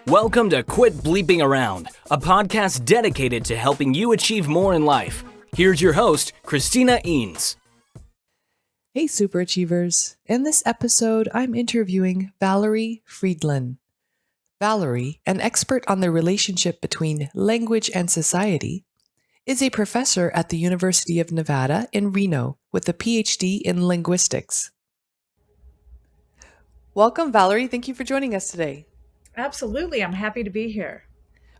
Welcome to Quit Bleeping Around, a podcast dedicated to helping you achieve more in life. Here's your host, Christina Eanes. Hey, superachievers. In this episode, I'm interviewing Valerie Fridland. Valerie, an expert on the relationship between language and society, is a professor at the University of Nevada in Reno with a Ph.D. in linguistics. Welcome, Valerie. Thank you for joining us today. Absolutely. I'm happy to be here.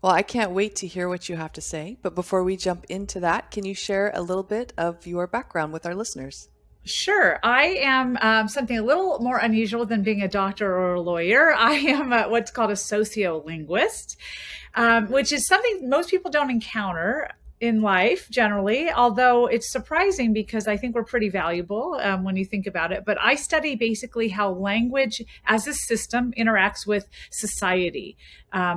Well, I can't wait to hear what you have to say. But before we jump into that, can you share a little bit of your background with our listeners? Sure. I am something a little more unusual than being a doctor or a lawyer. I am what's called a sociolinguist, which is something most people don't encounter in life generally, although it's surprising because I think we're pretty valuable when you think about it. But I study basically how language as a system interacts with society.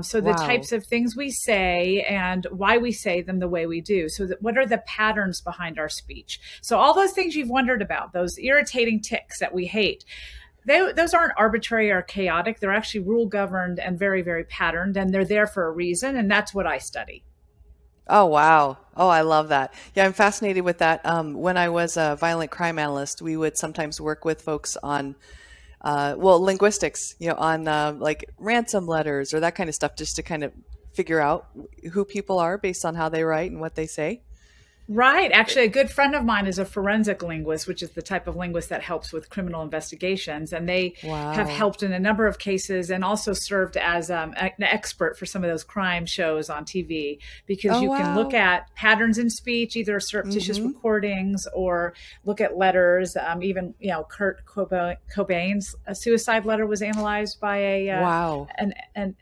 So the types of things we say and why we say them the way we do. So what are the patterns behind our speech? So all those things you've wondered about, those irritating tics that we hate, those aren't arbitrary or chaotic. They're actually rule governed and very, very patterned, and they're there for a reason. And that's what I study. Oh, wow. Oh, I love that. Yeah, I'm fascinated with that. When I was a violent crime analyst, we would sometimes work with folks on, linguistics, on like ransom letters or that kind of stuff, just to kind of figure out who people are based on how they write and what they say. Right. Actually, a good friend of mine is a forensic linguist, which is the type of linguist that helps with criminal investigations. And they have helped in a number of cases and also served as an expert for some of those crime shows on TV, because you can look at patterns in speech, either surreptitious recordings or look at letters. Even, Kurt Cobain's suicide letter was analyzed by an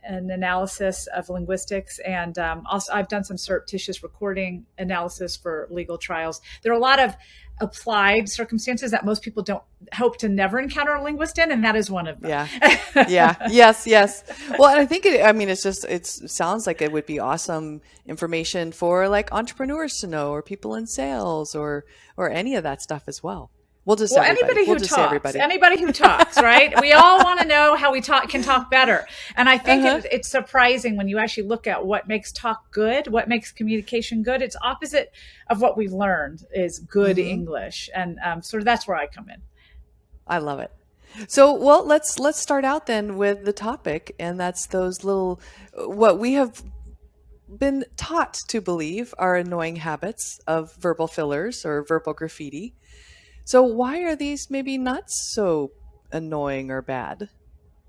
analysis of linguistics. And also I've done some surreptitious recording analysis for legal trials. There are a lot of applied circumstances that most people don't hope to never encounter a linguist in, and that is one of them. Yes. Well, and I think it sounds like it would be awesome information for like entrepreneurs to know, or people in sales, or any of that stuff as well. Anybody who talks, right? We all want to know how we can talk better. And I think it's surprising when you actually look at what makes talk good, what makes communication good. It's opposite of what we've learned is good English. And sort of that's where I come in. I love it. So, let's start out then with the topic. And that's those little, what we have been taught to believe are annoying habits of verbal fillers or verbal graffiti. So why are these maybe not so annoying or bad?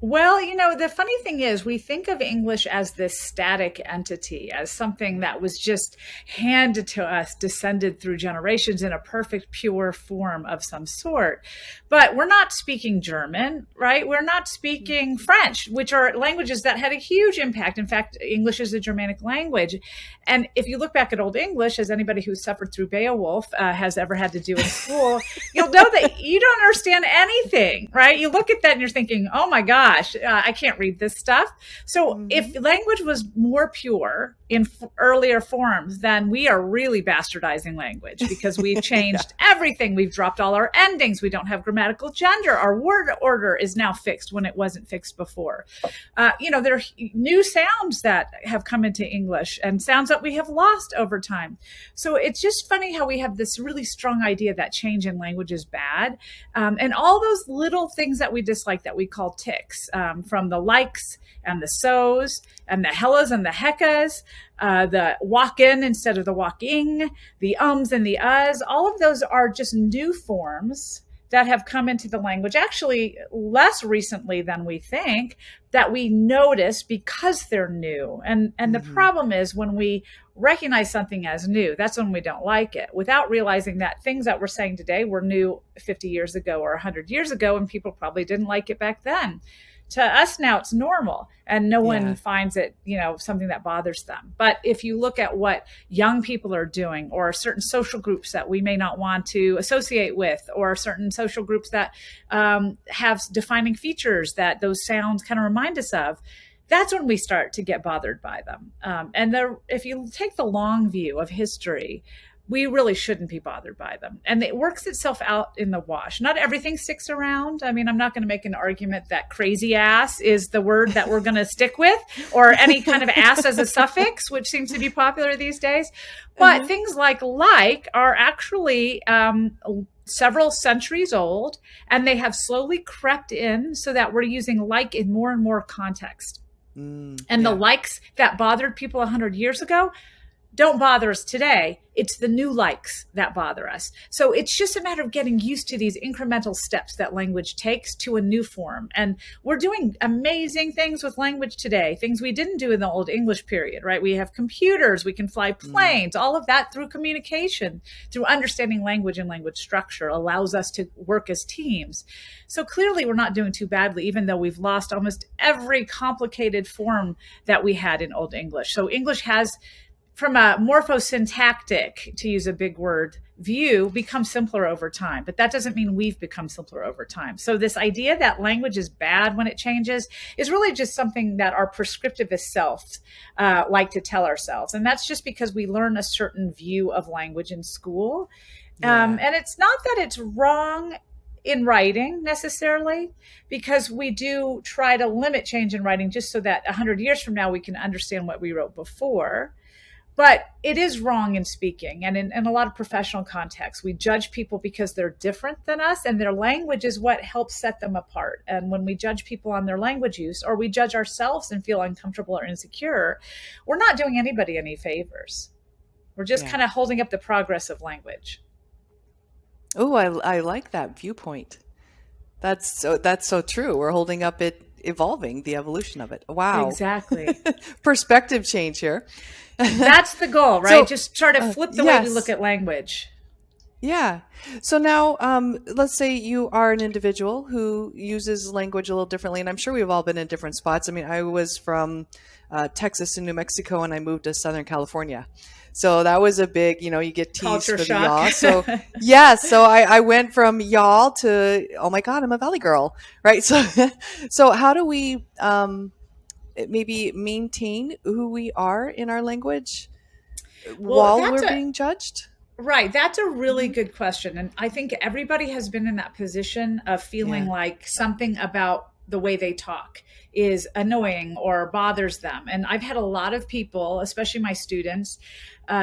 Well, the funny thing is we think of English as this static entity, as something that was just handed to us, descended through generations in a perfect, pure form of some sort. But we're not speaking German, right? We're not speaking French, which are languages that had a huge impact. In fact, English is a Germanic language. And if you look back at Old English, as anybody who suffered through Beowulf has ever had to do in school, you'll know that you don't understand anything, right? You look at that and you're thinking, oh my gosh, I can't read this stuff. So if language was more pure in earlier forms, then we are really bastardizing language, because we've changed everything. We've dropped all our endings. We don't have grammatical gender. Our word order is now fixed when it wasn't fixed before. There are new sounds that have come into English and sounds that we have lost over time. So it's just funny how we have this really strong idea that change in language is bad. And all those little things that we dislike that we call tics, from the likes and the so's and the hellas and the heckas, the walk in instead of the walking, the ums and the uhs, all of those are just new forms that have come into the language, actually less recently than we think, that we notice because they're new. And the problem is when we recognize something as new, that's when we don't like it, without realizing that things that we're saying today were new 50 years ago or 100 years ago, and people probably didn't like it back then. To us now, it's normal, and no one finds it, something that bothers them. But if you look at what young people are doing, or certain social groups that we may not want to associate with, or certain social groups that have defining features that those sounds kind of remind us of, that's when we start to get bothered by them. If you take the long view of history, we really shouldn't be bothered by them. And it works itself out in the wash. Not everything sticks around. I mean, I'm not going to make an argument that crazy ass is the word that we're going to stick with, or any kind of ass as a suffix, which seems to be popular these days. But things like are actually several centuries old, and they have slowly crept in so that we're using like in more and more context. The likes that bothered people 100 years ago don't bother us today. It's the new likes that bother us. So it's just a matter of getting used to these incremental steps that language takes to a new form. And we're doing amazing things with language today, things we didn't do in the Old English period, right? We have computers, we can fly planes, all of that through communication, through understanding language and language structure allows us to work as teams. So clearly we're not doing too badly, even though we've lost almost every complicated form that we had in Old English. So English has, from a morphosyntactic, to use a big word, view, become simpler over time. But that doesn't mean we've become simpler over time. So this idea that language is bad when it changes is really just something that our prescriptivist selves like to tell ourselves. And that's just because we learn a certain view of language in school. And it's not that it's wrong in writing necessarily, because we do try to limit change in writing just so that 100 years from now we can understand what we wrote before. But it is wrong in speaking. And in a lot of professional contexts, we judge people because they're different than us, and their language is what helps set them apart. And when we judge people on their language use, or we judge ourselves and feel uncomfortable or insecure, we're not doing anybody any favors. We're just kind of holding up the progress of language. Oh, I like that viewpoint. That's so true. We're holding up it evolving, the evolution of it. Wow. Exactly. Perspective change here. That's the goal, right? So, just try to flip the way we look at language. Yeah. So now, let's say you are an individual who uses language a little differently, and I'm sure we've all been in different spots. I mean, I was from Texas and New Mexico, and I moved to Southern California. So that was a big, you get teased culture for shock. the y'all. So so I went from y'all to, oh my God, I'm a Valley girl, right? So how do we maybe maintain who we are in our language while we're being judged? Right. That's a really good question. And I think everybody has been in that position of feeling like something about the way they talk is annoying or bothers them. And I've had a lot of people, especially my students,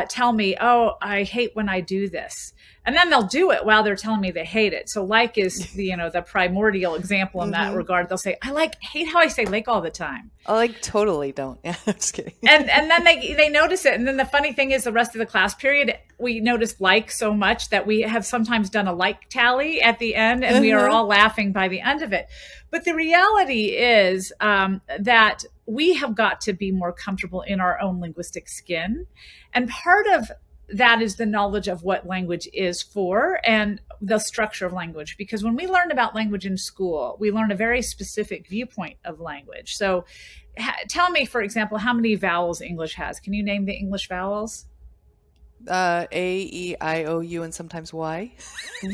tell me, oh, I hate when I do this. And then they'll do it while they're telling me they hate it. So like is the primordial example in that regard. They'll say, I hate how I say like all the time. I totally don't. Yeah, I'm just kidding. And then they notice it. And then the funny thing is the rest of the class period, we notice like so much that we have sometimes done a like tally at the end, and we are all laughing by the end of it. But the reality is that we have got to be more comfortable in our own linguistic skin. And part of that is the knowledge of what language is for and the structure of language. Because when we learn about language in school, we learn a very specific viewpoint of language. So tell me, for example, how many vowels English has. Can you name the English vowels? A, E, I, O, U, and sometimes Y.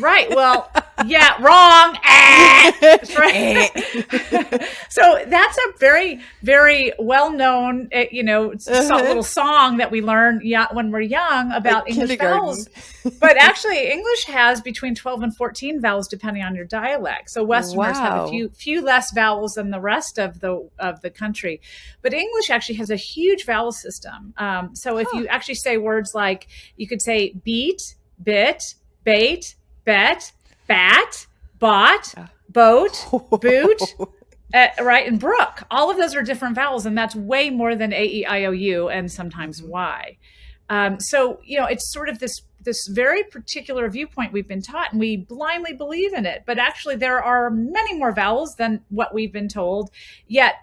Right. Well, yeah, wrong. That's right. So that's a very, very well-known, little song that we learn when we're young about English vowels. But actually, English has between 12 and 14 vowels, depending on your dialect. So Westerners have a few less vowels than the rest of the country. But English actually has a huge vowel system. So if you actually say words like, you could say beat, bit, bait, bet, bat, bought, boat, boot, right, and brook. All of those are different vowels, and that's way more than A, E, I, O, U, and sometimes Y. So, it's sort of this very particular viewpoint we've been taught, and we blindly believe in it. But actually, there are many more vowels than what we've been told, yet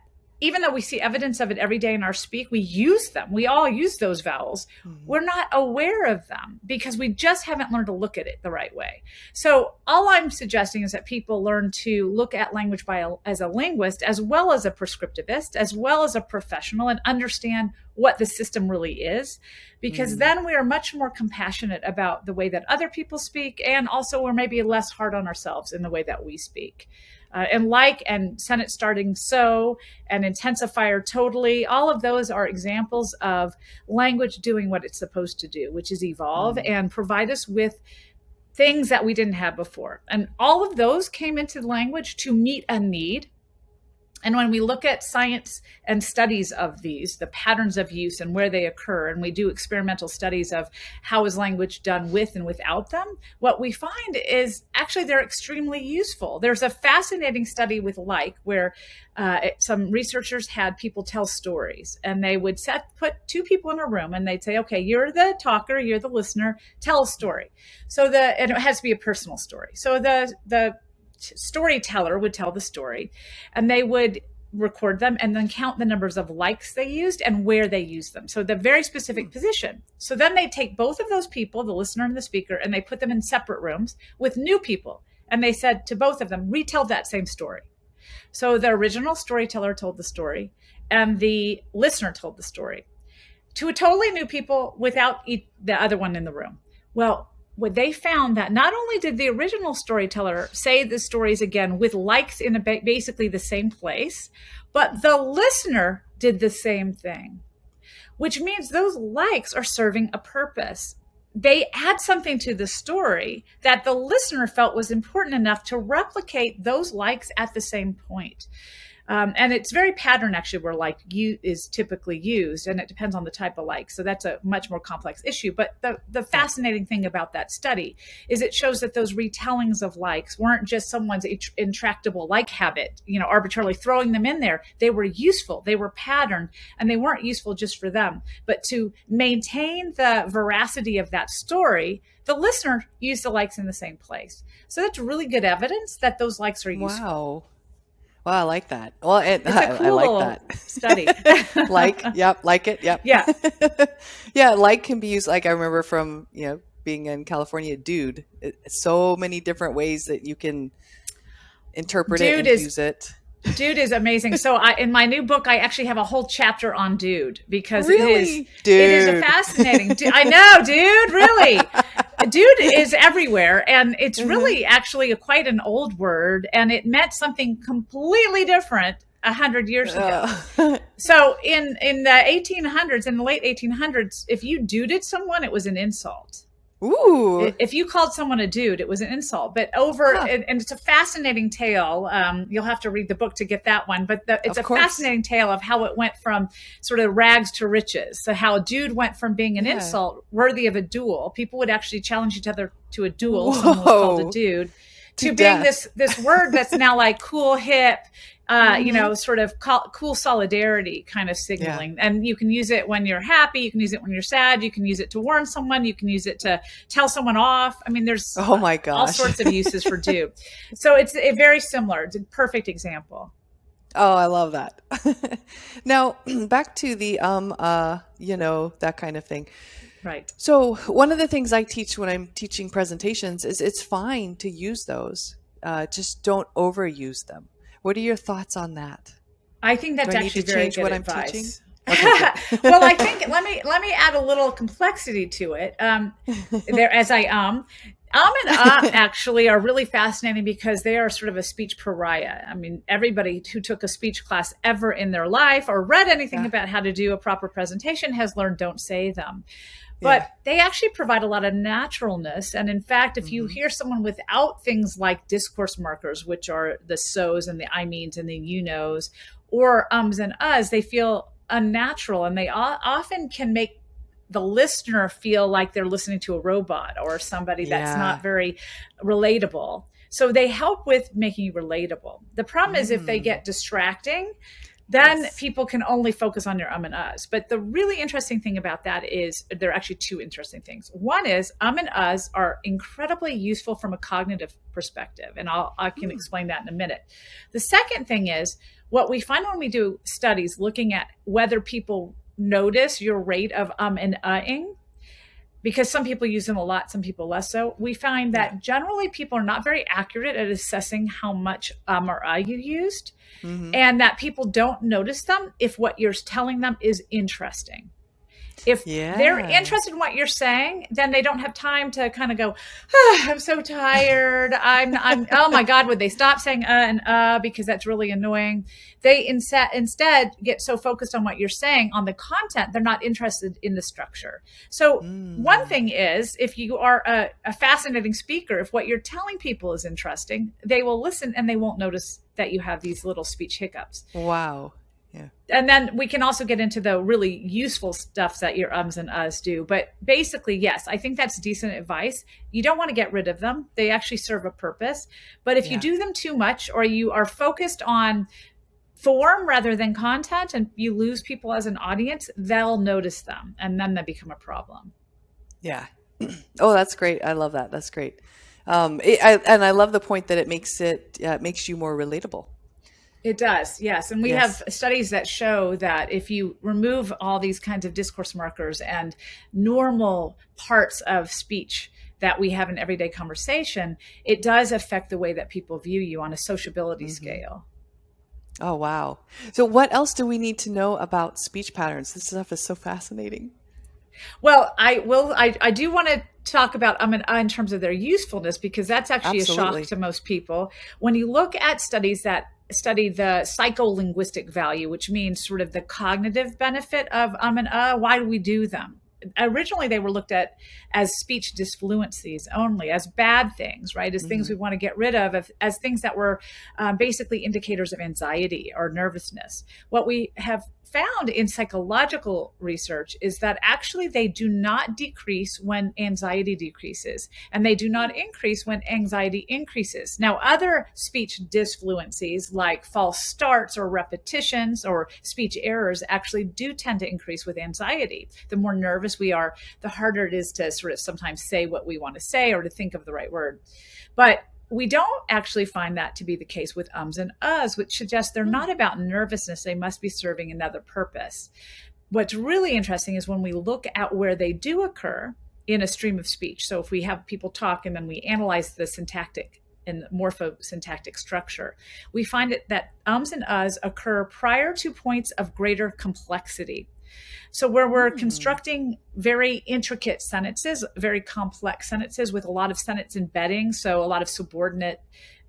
even though we see evidence of it every day in our speak, we use them. We all use those vowels. We're not aware of them because we just haven't learned to look at it the right way. So all I'm suggesting is that people learn to look at language as a linguist, as well as a prescriptivist, as well as a professional, and understand what the system really is, because then we are much more compassionate about the way that other people speak, and also we're maybe less hard on ourselves in the way that we speak. And like and Senate starting so and intensifier totally, all of those are examples of language doing what it's supposed to do, which is evolve and provide us with things that we didn't have before. And all of those came into language to meet a need. And when we look at science and studies of these, the patterns of use and where they occur, and we do experimental studies of how is language done with and without them, what we find is actually they're extremely useful. There's a fascinating study with like, where some researchers had people tell stories, and they would put two people in a room, and they'd say, okay, you're the talker, you're the listener, tell a story. And it has to be a personal story. So the storyteller would tell the story, and they would record them and then count the numbers of likes they used and where they used them. So the very specific position. So then they take both of those people, the listener and the speaker, and they put them in separate rooms with new people. And they said to both of them, retell that same story. So the original storyteller told the story and the listener told the story to a totally new people without the other one in the room. Well, what they found that not only did the original storyteller say the stories again with likes in basically the same place, but the listener did the same thing, which means those likes are serving a purpose. They add something to the story that the listener felt was important enough to replicate those likes at the same point. And it's very pattern actually where like is typically used, and it depends on the type of like. So that's a much more complex issue. But the fascinating thing about that study is it shows that those retellings of likes weren't just someone's intractable like habit, arbitrarily throwing them in there. They were useful, they were patterned, and they weren't useful just for them. But to maintain the veracity of that story, the listener used the likes in the same place. So that's really good evidence that those likes are useful. Wow. Well, I like that. Well, it's a cool I like that study. like it. Yep. Yeah. Yeah. Like can be used. Like I remember from, being in California, dude, so many different ways that you can interpret it and use it. Dude is amazing. So in my new book, I actually have a whole chapter on dude because really? it is a fascinating. I know, dude, really. Dude is everywhere, and it's really actually quite an old word, and it meant something completely different 100 years ago. So in the 1800s, in the late 1800s, if you duded someone, it was an insult. Ooh. If you called someone a dude, it was an insult. But and it's a fascinating tale. You'll have to read the book to get that one. But it's a fascinating tale of how it went from sort of rags to riches. So how a dude went from being an insult worthy of a duel. People would actually challenge each other to a duel. Whoa. Someone was called a dude. To being this word that's now like cool, hip, sort of cool solidarity kind of signaling. Yeah. And you can use it when you're happy. You can use it when you're sad. You can use it to warn someone. You can use it to tell someone off. I mean, there's all sorts of uses for dude. So it's very similar. It's a perfect example. Oh, I love that. Now, back to the, that kind of thing. Right. So one of the things I teach when I'm teaching presentations is it's fine to use those. Just don't overuse them. What are your thoughts on that? I think that's actually very good what advice. I'm teaching? Okay, well, I think let me add a little complexity to it. And actually are really fascinating because they are sort of a speech pariah. I mean, everybody who took a speech class ever in their life or read anything about how to do a proper presentation has learned don't say them. But they actually provide a lot of naturalness. And in fact, if you hear someone without things like discourse markers, which are the so's and the I means and the you knows, or ums and uhs, they feel unnatural. And they often can make the listener feel like they're listening to a robot or somebody that's not very relatable. So they help with making you relatable. The problem is if they get distracting, then people can only focus on your and uhs. But the really interesting thing about that is there are actually two interesting things. One is and uhs are incredibly useful from a cognitive perspective. And I can explain that in a minute. The second thing is what we find when we do studies looking at whether people notice your rate of and uhing, because some people use them a lot, some people less so. We find that generally people are not very accurate at assessing how much or you used, and that people don't notice them if what you're telling them is interesting. If they're Yeah. interested in what you're saying, then they don't have time to kind of go, I'm so tired. Oh my God, would they stop saying and because that's really annoying. They instead get so focused on what you're saying, on the content, they're not interested in the structure. So one thing is, if you are a fascinating speaker, if what you're telling people is interesting, they will listen and they won't notice that you have these little speech hiccups. Wow. Yeah. And then we can also get into the really useful stuff that your ums and uhs do. But basically, yes, I think that's decent advice. You don't want to get rid of them. They actually serve a purpose. But if you do them too much, or you are focused on form rather than content, and you lose people as an audience, they'll notice them. And then they become a problem. Yeah. Oh, that's great. I love that. That's great. And I love the point that it makes you more relatable. It does, yes. And we have studies that show that if you remove all these kinds of discourse markers and normal parts of speech that we have in everyday conversation, it does affect the way that people view you on a sociability scale. Oh, wow. So what else do we need to know about speech patterns? This stuff is so fascinating. Well, I do want to talk about in terms of their usefulness, because that's actually a shock to most people. When you look at studies that study the psycholinguistic value, which means sort of the cognitive benefit of and why do we do them? Originally, they were looked at as speech disfluencies only, as bad things, right? As things we want to get rid of, as things that were basically indicators of anxiety or nervousness. What we have found in psychological research is that actually they do not decrease when anxiety decreases, and they do not increase when anxiety increases. Now, other speech disfluencies like false starts or repetitions or speech errors actually do tend to increase with anxiety. The more nervous we are, the harder it is to sort of sometimes say what we want to say or to think of the right word. But we don't actually find that to be the case with ums and uhs, which suggests they're not about nervousness. They must be serving another purpose. What's really interesting is when we look at where they do occur in a stream of speech. So if we have people talk and then we analyze the syntactic and morphosyntactic structure, we find that ums and uhs occur prior to points of greater complexity. So where we're constructing very intricate sentences, very complex sentences with a lot of sentence embedding, so a lot of subordinate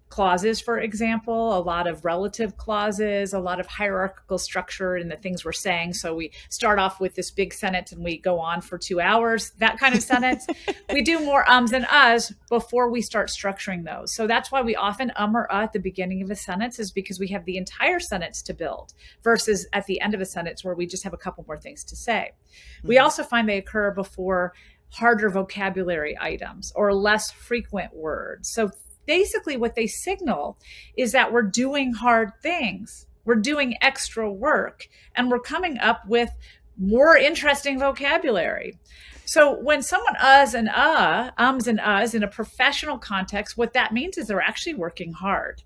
clauses, for example, a lot of relative clauses, a lot of hierarchical structure in the things we're saying. So we start off with this big sentence and we go on for 2 hours, that kind of sentence. We do more ums and uhs before we start structuring those. So that's why we often or at the beginning of a sentence, is because we have the entire sentence to build versus at the end of a sentence where we just have a couple more things to say. We also find they occur before harder vocabulary items or less frequent words. So basically what they signal is that we're doing hard things. We're doing extra work, and we're coming up with more interesting vocabulary. So when someone ums and uhs in a professional context, what that means is they're actually working hard.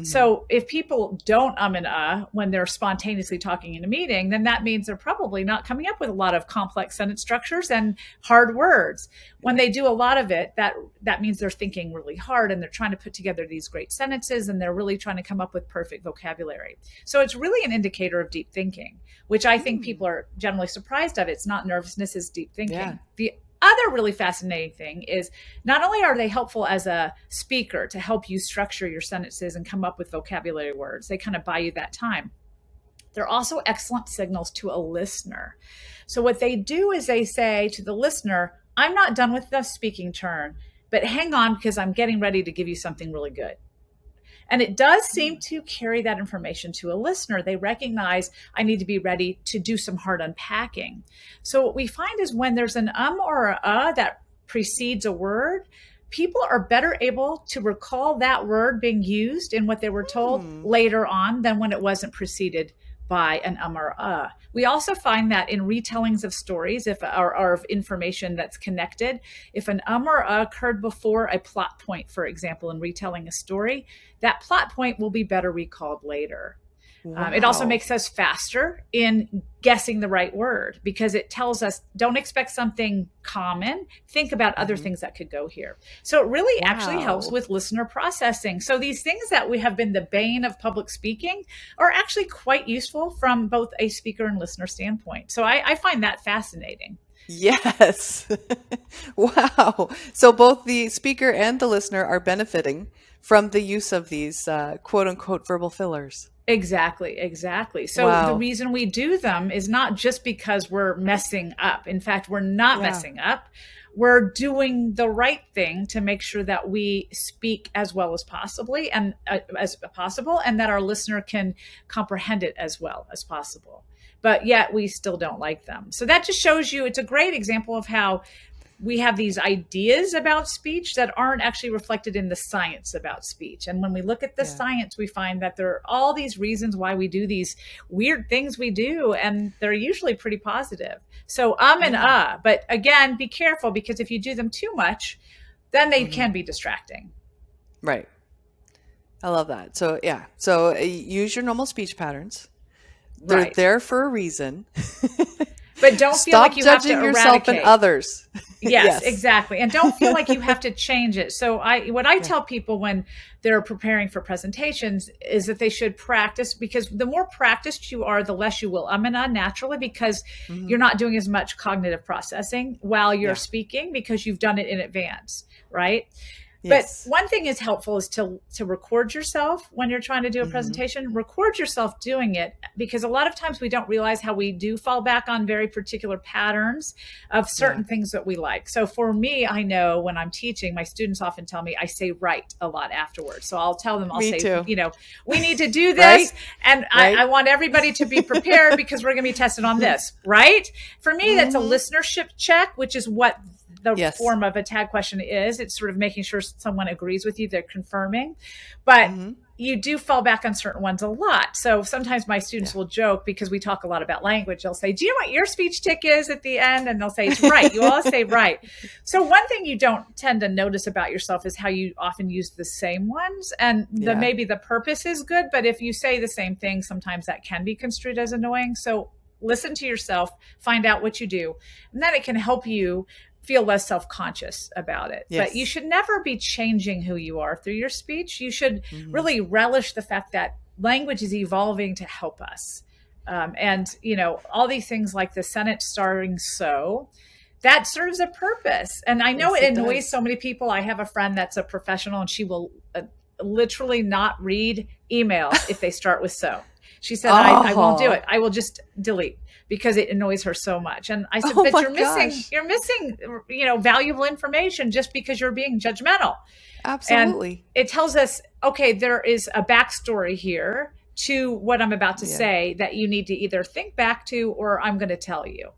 So if people don't and when they're spontaneously talking in a meeting, then that means they're probably not coming up with a lot of complex sentence structures and hard words. When they do a lot of it, that means they're thinking really hard and they're trying to put together these great sentences and they're really trying to come up with perfect vocabulary. So it's really an indicator of deep thinking, which I think people are generally surprised of. It's not nervousness, it's deep thinking. Yeah. The other really fascinating thing is not only are they helpful as a speaker to help you structure your sentences and come up with vocabulary words, they kind of buy you that time. They're also excellent signals to a listener. So what they do is they say to the listener, I'm not done with the speaking turn, but hang on because I'm getting ready to give you something really good. And it does seem to carry that information to a listener. They recognize I need to be ready to do some hard unpacking. So what we find is when there's an or a that precedes a word, people are better able to recall that word being used in what they were told later on than when it wasn't preceded by an or a. We also find that in retellings of stories, or of information that's connected, if an or a occurred before a plot point, for example, in retelling a story, that plot point will be better recalled later. It also Wow. makes us faster in guessing the right word because it tells us don't expect something common. Think about other things that could go here. So it really actually helps Wow. with listener processing. So these things that we have been the bane of public speaking are actually quite useful from both a speaker and listener standpoint. So I find that fascinating. Yes. Wow. So both the speaker and the listener are benefiting from the use of these quote unquote verbal fillers. Exactly, exactly. So the Wow. reason we do them is not just because we're messing up. In fact, we're not Yeah. messing up. We're doing the right thing to make sure that we speak as well as possibly and as possible, and that our listener can comprehend it as well as possible. But yet we still don't like them. So that just shows you it's a great example of how we have these ideas about speech that aren't actually reflected in the science about speech. And when we look at the Yeah. science, we find that there are all these reasons why we do these weird things we do, and they're usually pretty positive. So and Yeah. but again, be careful because if you do them too much, then they Mhm. can be distracting. Right. I love that. So yeah. So use your normal speech patterns. They're Right. there for a reason. But don't feel like Stop you have to judging yourself and eradicate. others. Yes, Yes. exactly. And don't feel like you have to change it. So what I Yeah. tell people when they're preparing for presentations is that they should practice because the more practiced you are, the less you will and naturally because Hmm. you're not doing as much cognitive processing while you're Yeah. speaking because you've done it in advance, right? But Yes. one thing is helpful is to record yourself when you're trying to do a Hmm. presentation. Record yourself doing it because a lot of times we don't realize how we do fall back on very particular patterns of Yeah. certain things that we like. So for me, I know when I'm teaching, my students often tell me I say right a lot afterwards. So I'll tell them, I'll Me say, too. we need to do Right? this. And I Right? want everybody to be prepared because we're going to be tested on this, right? For me, that's a Hmm. listenership check, which is what the Yes. form of a tag question is. It's sort of making sure someone agrees with you, they're confirming. But Hmm. you do fall back on certain ones a lot. So sometimes my students Yeah. will joke because we talk a lot about language. They'll say, do you know what your speech tick is at the end? And they'll say, it's right. You always say right. So one thing you don't tend to notice about yourself is how you often use the same ones. And Yeah. maybe the purpose is good, but if you say the same thing, sometimes that can be construed as annoying. So listen to yourself, find out what you do, and then it can help you feel less self-conscious about it. But you Yes. should never be changing who you are through your speech. You should Hmm. really relish the fact that language is evolving to help us. And, all these things like the sentence starting so, that serves a purpose. And I know Yes, it it annoys does. so many people. I have a friend that's a professional and she will literally not read emails if they start with so. She said, I won't do it. Oh. I will just delete because it annoys her so much. And I said, Oh but my you're gosh. missing, valuable information just because you're being judgmental. And Absolutely. it tells us, okay, there is a backstory here to what I'm about to Yeah. say that you need to either think back to, or I'm going to tell you.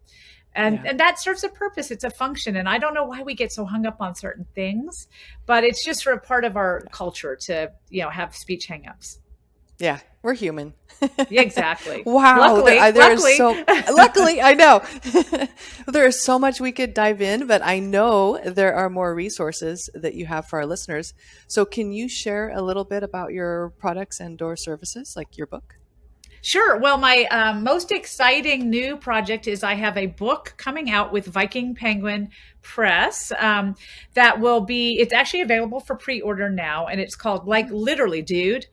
And Yeah. and that serves a purpose. It's a function. And I don't know why we get so hung up on certain things, but it's just sort of part of our culture to, have speech hangups. Yeah. We're human. Yeah, exactly. Wow. Luckily, There is luckily, I know. There is so much we could dive in, but I know there are more resources that you have for our listeners. So can you share a little bit about your products and or services, like your book? Sure. Well, my most exciting new project is I have a book coming out with Viking Penguin Press that will be, it's actually available for pre-order now. And it's called Like Literally, Dude,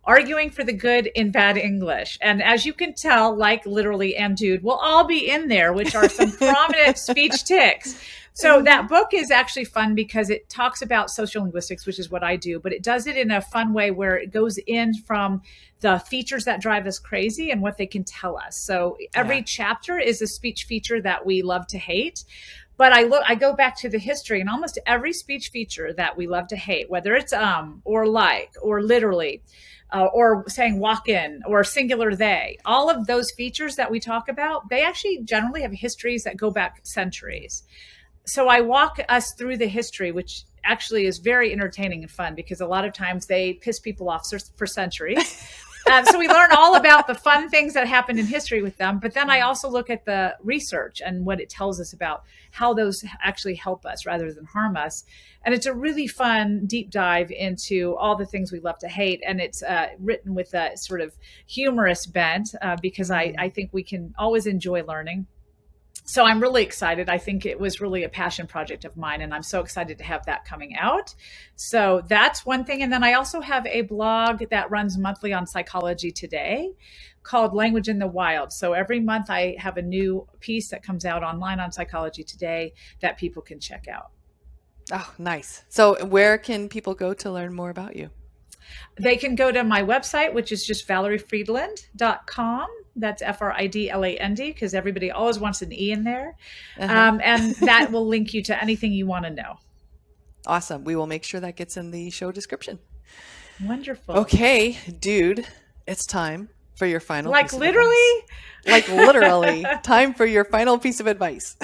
Arguing for the Good in Bad English. And as you can tell, like literally and dude will all be in there, which are some prominent speech tics. So that book is actually fun because it talks about social linguistics, which is what I do, but it does it in a fun way where it goes in from the features that drive us crazy and what they can tell us. So every Yeah. chapter is a speech feature that we love to hate. But I go back to the history, and almost every speech feature that we love to hate, whether it's or like or literally, or saying walk in or singular they, all of those features that we talk about, they actually generally have histories that go back centuries. So I walk us through the history, which actually is very entertaining and fun because a lot of times they piss people off for centuries. So we learn all about the fun things that happened in history with them. But then I also look at the research and what it tells us about how those actually help us rather than harm us. And it's a really fun deep dive into all the things we love to hate. And it's written with a sort of humorous bent because I think we can always enjoy learning. So I'm really excited. I think it was really a passion project of mine, and I'm so excited to have that coming out. So that's one thing. And then I also have a blog that runs monthly on Psychology Today called Language in the Wild. So every month I have a new piece that comes out online on Psychology Today that people can check out. Oh, nice. So where can people go to learn more about you? They can go to my website, which is just valeriefridland.com. That's Fridland, because everybody always wants an E in there. And that will link you to anything you want to know. Awesome. We will make sure that gets in the show description. Wonderful. Okay, dude, it's time for your final piece of literally? advice. Like literally, time for your final piece of advice.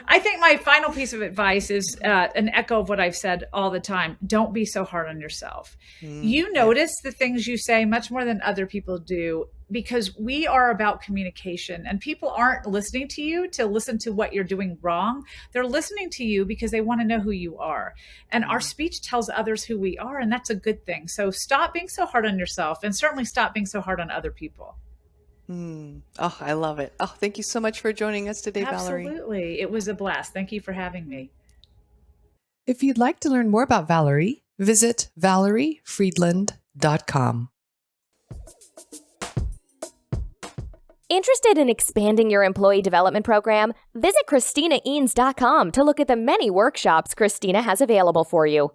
I think my final piece of advice is an echo of what I've said all the time. Don't be so hard on yourself. You notice the things you say much more than other people do, because we are about communication, and people aren't listening to you to listen to what you're doing wrong. They're listening to you because they want to know who you are. And our speech tells others who we are, and that's a good thing. So stop being so hard on yourself, and certainly stop being so hard on other people. Oh, I love it. Oh, thank you so much for joining us today, Valerie. Absolutely. It was a blast. Thank you for having me. If you'd like to learn more about Valerie, visit valeriefridland.com. Interested in expanding your employee development program? Visit ChristinaEanes.com to look at the many workshops Christina has available for you.